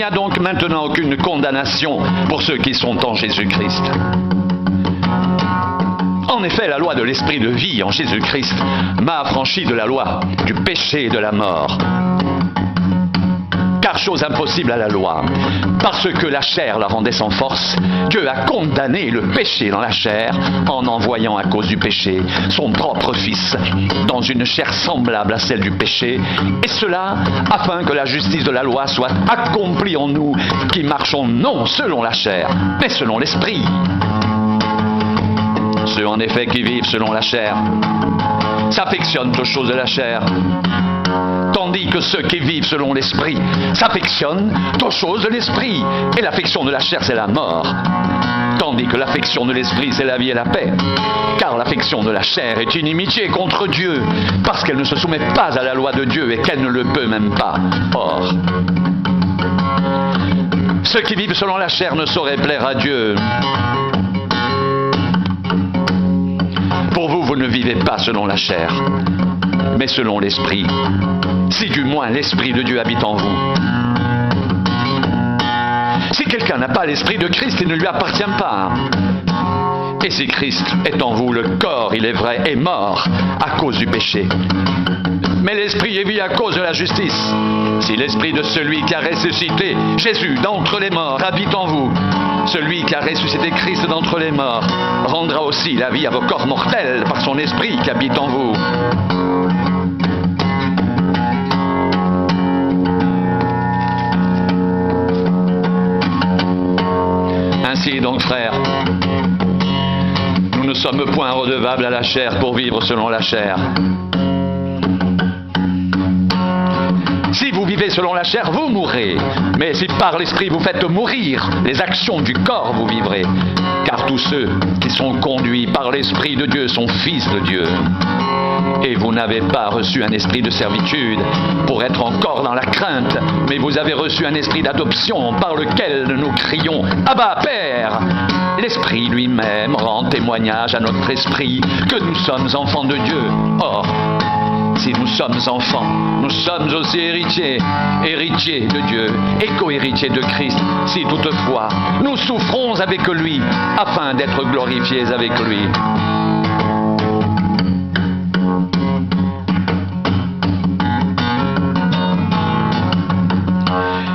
n'y a donc maintenant aucune condamnation pour ceux qui sont en Jésus-Christ. En effet, la loi de l'esprit de vie en Jésus-Christ m'a affranchi de la loi du péché et de la mort. Car chose impossible à la loi, parce que la chair la rendait sans force, Dieu a condamné le péché dans la chair en envoyant à cause du péché son propre Fils dans une chair semblable à celle du péché, et cela afin que la justice de la loi soit accomplie en nous qui marchons non selon la chair, mais selon l'esprit. Ceux en effet qui vivent selon la chair s'affectionnent aux choses de la chair, tandis que ceux qui vivent selon l'esprit s'affectionnent aux choses de l'esprit. Et l'affection de la chair, c'est la mort, tandis que l'affection de l'esprit, c'est la vie et la paix. Car l'affection de la chair est inimitié contre Dieu, parce qu'elle ne se soumet pas à la loi de Dieu et qu'elle ne le peut même pas. Or, ceux qui vivent selon la chair ne sauraient plaire à Dieu. Pour vous, vous ne vivez pas selon la chair, mais selon l'esprit, si du moins l'esprit de Dieu habite en vous. Si quelqu'un n'a pas l'esprit de Christ, il ne lui appartient pas. Et si Christ est en vous, le corps, il est vrai, est mort à cause du péché, mais l'esprit est vie à cause de la justice. Si l'esprit de celui qui a ressuscité Jésus d'entre les morts habite en vous, celui qui a ressuscité Christ d'entre les morts rendra aussi la vie à vos corps mortels par son esprit qui habite en vous. Ainsi donc, frères, nous ne sommes point redevables à la chair pour vivre selon la chair. Si vous vivez selon la chair, vous mourrez. Mais si par l'esprit vous faites mourir les actions du corps, vous vivrez. Car tous ceux qui sont conduits par l'esprit de Dieu sont fils de Dieu. Et vous n'avez pas reçu un esprit de servitude pour être encore dans la crainte, mais vous avez reçu un esprit d'adoption par lequel nous crions « Abba, Père !» L'Esprit lui-même rend témoignage à notre esprit que nous sommes enfants de Dieu. Or, si nous sommes enfants, nous sommes aussi héritiers, héritiers de Dieu et co-héritiers de Christ, si toutefois nous souffrons avec lui, afin d'être glorifiés avec lui.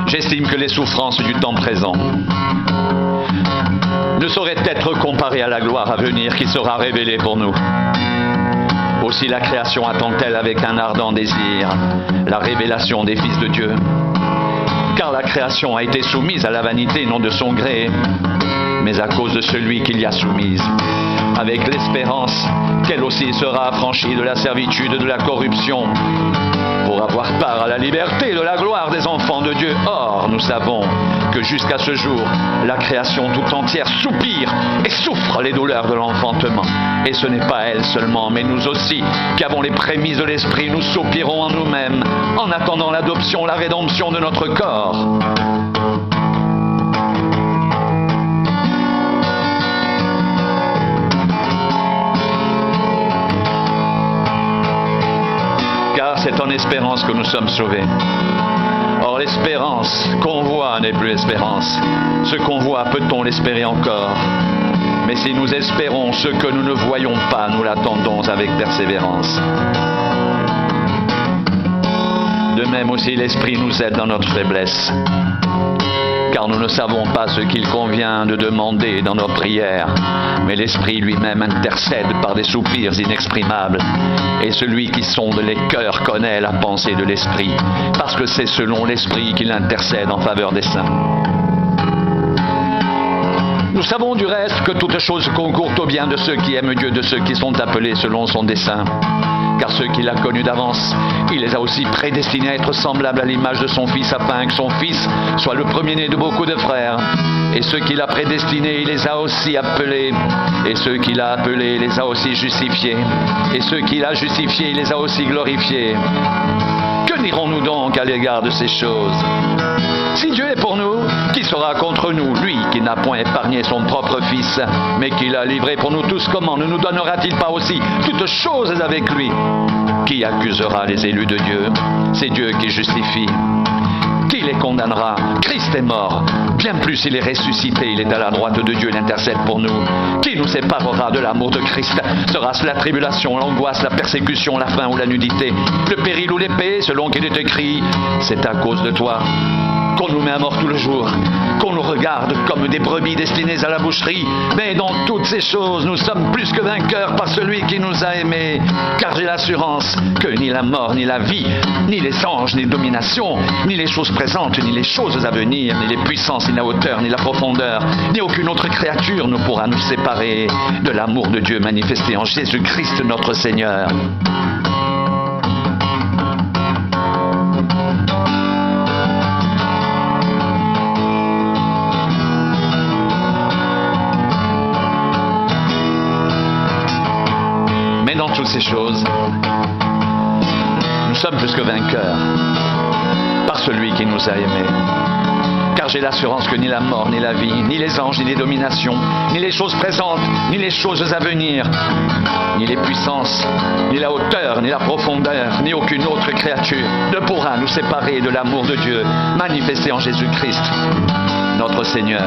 J'estime que les souffrances du temps présent ne sauraient être comparées à la gloire à venir qui sera révélée pour nous. Aussi la création attend-elle avec un ardent désir la révélation des fils de Dieu. Car la création a été soumise à la vanité non de son gré, mais à cause de celui qui l'y a soumise, avec l'espérance qu'elle aussi sera affranchie de la servitude de la corruption, pour avoir part à la liberté de la gloire des enfants de Dieu. Or, nous savons que jusqu'à ce jour, la création tout entière soupire et souffre les douleurs de l'enfantement. Et ce n'est pas elle seulement, mais nous aussi, qui avons les prémices de l'esprit, nous soupirons en nous-mêmes, en attendant l'adoption, la rédemption de notre corps. C'est en espérance que nous sommes sauvés. Or, l'espérance qu'on voit n'est plus espérance. Ce qu'on voit, peut-on l'espérer encore? Mais si nous espérons ce que nous ne voyons pas, nous l'attendons avec persévérance. De même aussi, l'Esprit nous aide dans notre faiblesse. Car nous ne savons pas ce qu'il convient de demander dans nos prières, mais l'Esprit lui-même intercède par des soupirs inexprimables. Et celui qui sonde les cœurs connaît la pensée de l'Esprit, parce que c'est selon l'Esprit qu'il intercède en faveur des saints. Nous savons du reste que toutes choses concourent au bien de ceux qui aiment Dieu, de ceux qui sont appelés selon son dessein. Car ceux qu'il a connus d'avance, il les a aussi prédestinés à être semblables à l'image de son Fils, afin que son Fils soit le premier-né de beaucoup de frères. Et ceux qu'il a prédestinés, il les a aussi appelés. Et ceux qu'il a appelés, il les a aussi justifiés. Et ceux qu'il a justifiés, il les a aussi glorifiés. Que dirons-nous donc à l'égard de ces choses? Si Dieu est pour nous, qui sera contre nous? Lui qui n'a point épargné son propre Fils, mais qui l'a livré pour nous tous, comment ne nous donnera-t-il pas aussi toutes choses avec lui? Qui accusera les élus de Dieu? C'est Dieu qui justifie. Qui les condamnera? Christ est mort. Bien plus, il est ressuscité. Il est à la droite de Dieu. Il intercède pour nous. Qui nous séparera de l'amour de Christ? Sera-ce la tribulation, l'angoisse, la persécution, la faim ou la nudité, le péril ou l'épée, selon qu'il est écrit? C'est à cause de toi qu'on nous met à mort tout le jour, qu'on nous regarde comme des brebis destinées à la boucherie. Mais dans toutes ces choses, nous sommes plus que vainqueurs par celui qui nous a aimés. Car j'ai l'assurance que ni la mort, ni la vie, ni les anges, ni les dominations, ni les choses présentes, ni les choses à venir, ni les puissances, ni la hauteur, ni la profondeur, ni aucune autre créature ne pourra nous séparer de l'amour de Dieu manifesté en Jésus-Christ notre Seigneur. Mais dans toutes ces choses, nous sommes plus que vainqueurs par celui qui nous a aimés. Car j'ai l'assurance que ni la mort, ni la vie, ni les anges, ni les dominations, ni les choses présentes, ni les choses à venir, ni les puissances, ni la hauteur, ni la profondeur, ni aucune autre créature ne pourra nous séparer de l'amour de Dieu manifesté en Jésus-Christ, notre Seigneur.